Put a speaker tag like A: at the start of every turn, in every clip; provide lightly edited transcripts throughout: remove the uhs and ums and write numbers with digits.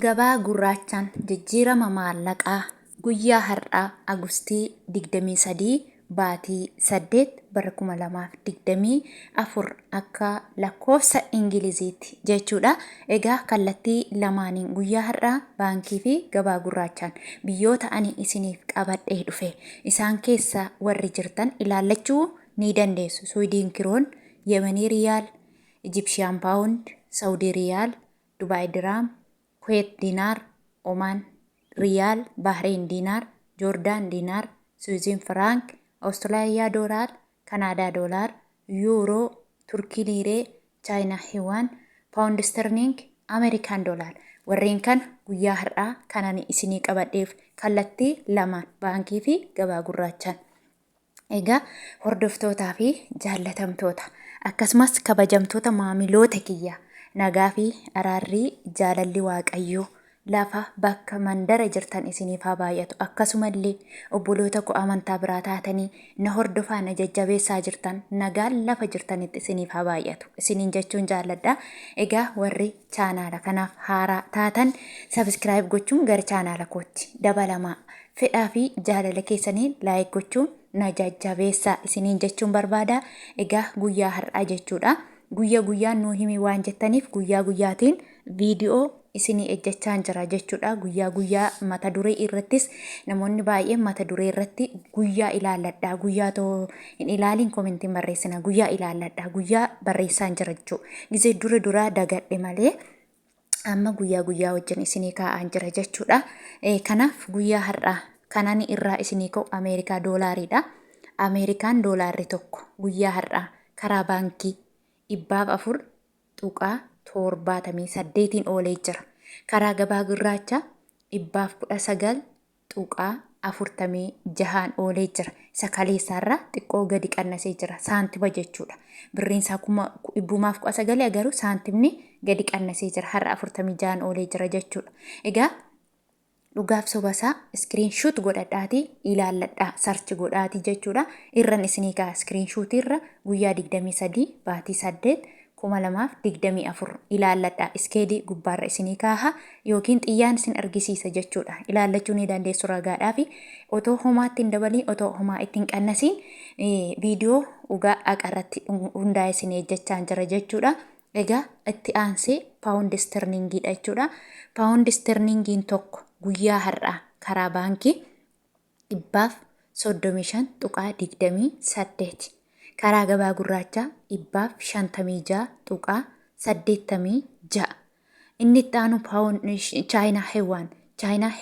A: Gabaa gurraachaan jijjiirama maallaqaa guyyaa har'aa Agustii 23 baatii 8 bara 2024 akka lakkoofsa Ingiliziitti jechuudha. Egaa kallattii lamaaniin guyyaa har'aa baankii fi gabaa gurraachaan biyyoota ani isiniif qabadhee dhufe isaan keessaa warri jirtan ilaallachuu ni dandeessu. Swiidin kiroon, Yemanii riyaal, Ijipshiyaan paawundi, Saawudii riyaal, Dubaay diraam, Kuwait diinaar, Oman riyaal, Bahrein diinaar, Joordaan diinaar, Swiizin firaank, Awustiraaliyaa doolaar, Kanaadaa doolaar, Yuuroo, Turkii liiree, Chaayinaa hiwaan, Paawundi sterling, Ameerikaan doolaar. Warreen kana guyyaa har'aa kanan isinii qabadheef kallattii lamaan baankii fi gabaa gurraachaan. Egaa hordoftootaa fi jaallatamtoota akkasumas kabajamtoota maamiloota kiyya nagaa fi araarrii jaalalli waaqayyoo lafa bakka mandara jirtan isiniif haa baay'atu. Akkasumallee obboloota koo amantaa biraa taatanii na hordofaa na jajjabeessaa jirtan nagaan lafa jirtanitti isiniif haa baay'atu isiniin jechuun jaalladha. Egaa warri chaanaala kanaaf haaraa taatan sabiskiraayib gochuun gara chaanaala kootti dabalamaa fedhaa fi jaalala keessanii laayik gochuun na jajjabeessaa isiniin jechuun barbaada. Egaa guyyaa har'aa jechuudha. Guyyaa guyyaan nuu himi waan jettaniif guyyaa guyyaatiin viidiyoo isinii ejjechaan jira jechuudha. Guyyaa guyyaa mata duree irrattis namoonni baay'een mata duree irratti guyyaa ilaalladha. Guyyaa too hin ilaaliin komentiin barreessina. Guyyaa ilaalladha. Guyyaa barreessaan jira jechuudha. Gisee duraa dagadhe malee amma guyyaa wajjin isinii kaa'aan jira jechuudha. Kanaaf guyyaa har'aa kanan irraa isinii ka'u Ameerikaa doolaariidha. Ameerikaan doolaarri tokko guyyaa har'aa karaa baankii 4.78 oolee jira. Karaa gabaa gurraacha 419.46 oolee jira. Isa kaleessaarraa xiqqoo gadi qannasee jira. Saantima jechuudha. Birriin isaa 119 agaruu saantimni gadi qannasee jira. Har'a 46 oolee jira jechuudha. Egaa dhugaaf sobasaa iskiriinshuut godhadhaatii ilaalladhaa sarchi godhaatii jechuudha. Irran isinii ka'a iskiriinshuutii irra guyyaa 23 baatii 8 2024 ilaalladhaa. Iskeedii gubbaarra isinii kaaha yookiin xiyyaan isin argisiisa jechuudha. Ilaallachuu ni dandeessu ragaadhaa fi otoo homaatti hin dabaliin otoo homaa ittiin qannasiin viidiyoo dhugaa aqarratti hundaa'e isin ejjechaan jira jechuudha. Egaa itti aansee paawundi sterlingiidha jechuudha. Paawundi sterlingiin tokko guyyaa har'aa karaa baankii 135.28 karaa gabaa gurraachaa 156.86 inni itti aanu chaayinaa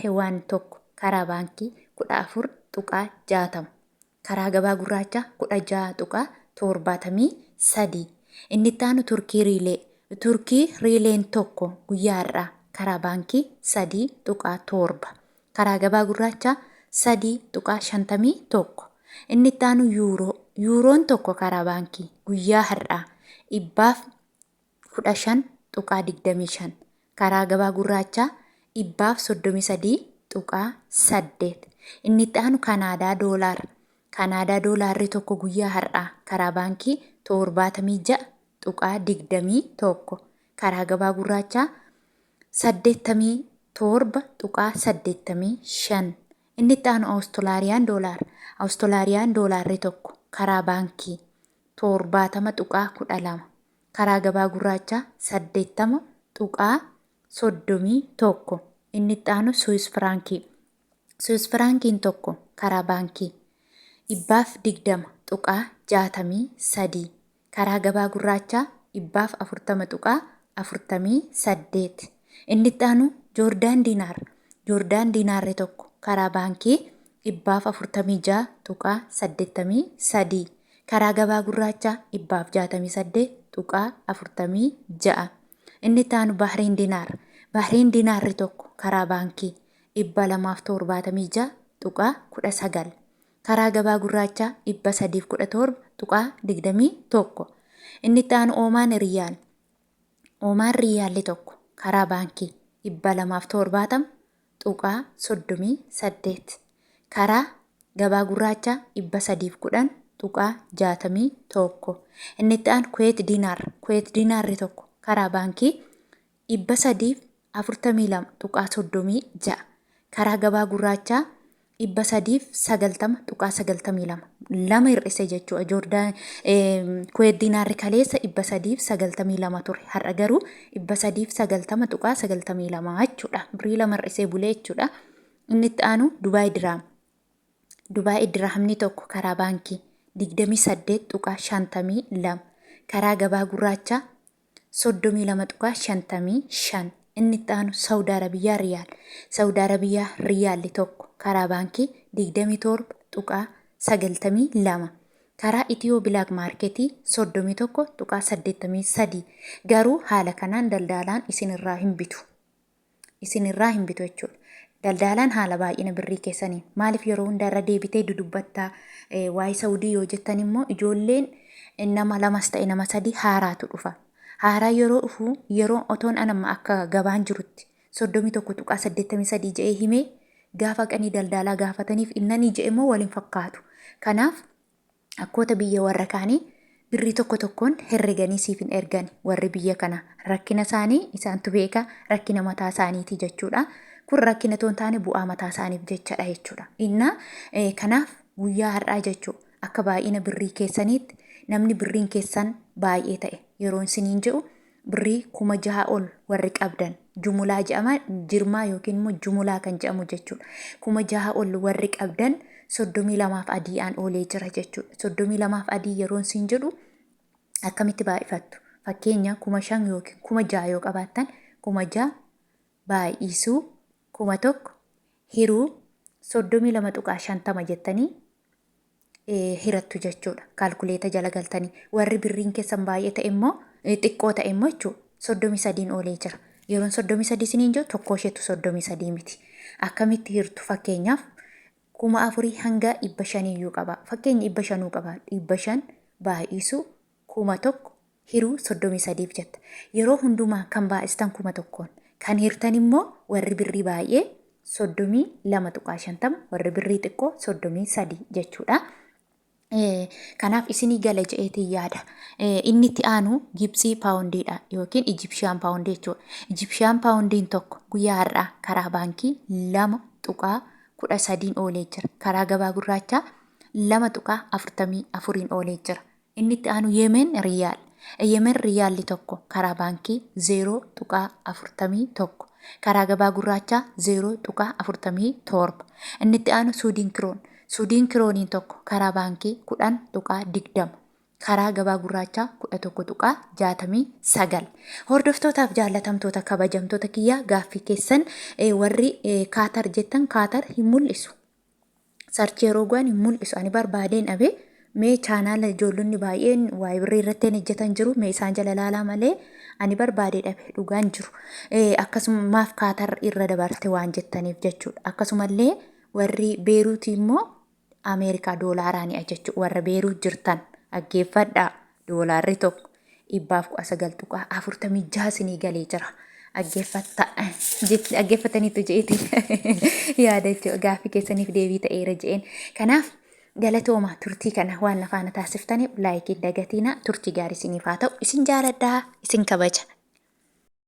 A: heewaan tokko karaa baankii 14.60 karaa gabaa gurraachaa 16.73 inni itti aanu turkii riileen tokko guyyaa har'aa karaa baankii 3.7 karaa gabaa gurraachaa 3.51 inni itti aanu yuuroon tokko karaa baankii guyyaa har'aa 15.25 karaa gabaa gurraachaa 33.8 inni itti aanu kanaadaa doolaarri tokko guyyaa har'aa karaa baankii 76.21 karaa gabaa gurraachaa 87.85 inni itti aanu Awustiraaliyaa doolaarri tokko karaa baankii 70.12 karaa gabaa gurraachaa 80.31 inni itti aanu Swiis firaankiin tokko karaa baankii 220.63 karaa gabaa gurraachaa 240.48 inni itti aanu Joordaan diinaarri tokko karaa baankii 446.83 karaa gabaa gurraachaa 468.46 inni itti aanu Bahrein diinaarri tokko karaa baankii 276.19 karaa gabaa gurraachaa 317.21 inni itti aanu Omaan riyaalli tokko karaa baankii 270.38 karaa gabaa gurraachaa 310.61 inni itti aanu Kuwait diinaarri tokko karaa baankii 300 42.36. Karaa gabaa gurraachaa 390.92. Lama hir'ise jechuudha. Joordaan Kuweet diinaarri kaleessa 392 ture. Har'a garuu 390.92 jechuudha. Birrii lama hir'isee bulee jechuudha. Inni itti aanu Dubaay Diraam. Dubaay Diraamni tokko karaa baankii 28.52. Karaa gabaa gurraachaa 32.55. Inni itti aanu Saawud Arabiyaa Riyaal. Saawud Arabiyaa Riyaalli tokko karaa baankii 27.92. Karaa Itiyoo Bilaak Maarketii 31.83. Garuu haala kanaan daldalaan isinirraa hin bitu. Isinirraa hin bitu jechuudha. Daldalaan haala baay'ina birrii keessanii maaliif yeroo hundarra deebitee dudubbattaa waa'ee Saawudii yoo jettan immoo ijoolleen nama lamas ta'e nama sadii haaraatu dhufa. Haaraa yeroo dhufu yeroo otoon anamma akka gabaan jirutti 31.83 jedhee himee gaafa qanii daldalaa gaafataniif innanii jedhe immoo waliin fakkaatu. Kanaaf akkoota biyya warra kaanii birrii tokko tokkoon herreganii siif hin ergan warri biyya kana rakkina isaanii isaantu beeka rakkina mataa isaaniiti jechuudha. Kun rakkina toon taane bu'aa mataa isaaniif jechadha jechuudha. Kanaaf guyyaa har'aa jechuudha akka baay'ina birrii keessaniitti namni birriin keessan baay'ee ta'e yeroo isiniin jedhu birrii 6,000 ol warri qabdan jumulaa jedhama jirmaa yookiin immoo jumulaa kan jedhamu jechuudha. 6,000 ol warri qabdan 32 adii'aan oolee jira jechuudha. 32 adii yeroo isin jedhu akkamitti baay'ifattu? Fakkeenya 5,000 yookiin 6,000 yoo qabaattan 6,000 baay'isuu 1,000 hiruu 32.50 jettanii hirattu jechuudha. Kaalkuleeta jala galtanii warri birriin keessan baay'ee ta'e immoo xiqqoo ta'e immoo jechuudha 33 oolee jira. Yeroon 33 isiniin jiru tokko isheetu 33 miti. Akkamitti hirtu fakkeenyaaf 4,000 hanga 500 iyyuu qaba. Fakkeenya 500 qaba. 500 baay'isuu 1,000 hiruu 33 jetta. Yeroo hundumaa kan baay'istan 1,000 kan hirtan immoo warri birrii baay'ee 32.50 warri birrii xiqqoo 33 jechuudha. Kanaaf isinii gala je'eetiin yaada. Inni itti aanu Gibsii paawundiidha yookiin Ijipshaan paawundii jechuudha. Ijipshaan paawundiin tokko guyyaa har'aa karaa baankii 2.13 oolee jira. Karaa gabaa gurraachaa 2.44 oolee jira. Inni itti aanu Yemen Riyaal. Yemen Riyaalli tokko karaa baankii 0.41. Karaa gabaa gurraachaa 0.47. Inni itti aanu Suudiin Kiroon. Suudiin Kirooniin tokko karaa baankii 10.20. Karaa gabaa gurraachaa 11.69. Hordoftootaaf jaallatamtoota kabajamtoota kiyyaa gaaffii keessan warri Kaatar jettan Kaatar hin mul'isu. Sarchi yeroo go'an hin mul'isu. Ani barbaadeen dhabe mee chaanaala ijoollonni baay'een waa'ee birrii irratti hojjetan jiru mee isaan jala laalaa malee ani barbaadee dhabe dhugaan jiru. Akkasumaaf Kaatar irra dabarte waan jettaniif jechuudha. Akkasumallee warri Beeruutii immoo Ameerikaa doolaaraanii jechuudha. Warra Beeruut jirtan dhaggeeffadhaa doolaarri tokko 119.46 isinii galee jira. Dhaggeeffataniitu je'eeti yaada jechuudha. Gaaffii keessaniif deebii ta'eera je'een. Kanaaf galatooma turtii kana waan na faana taasiftaniif laayikii dagatiina turtii gaarii isiniif haa ta'u isin jaaladhaa isin kabaja.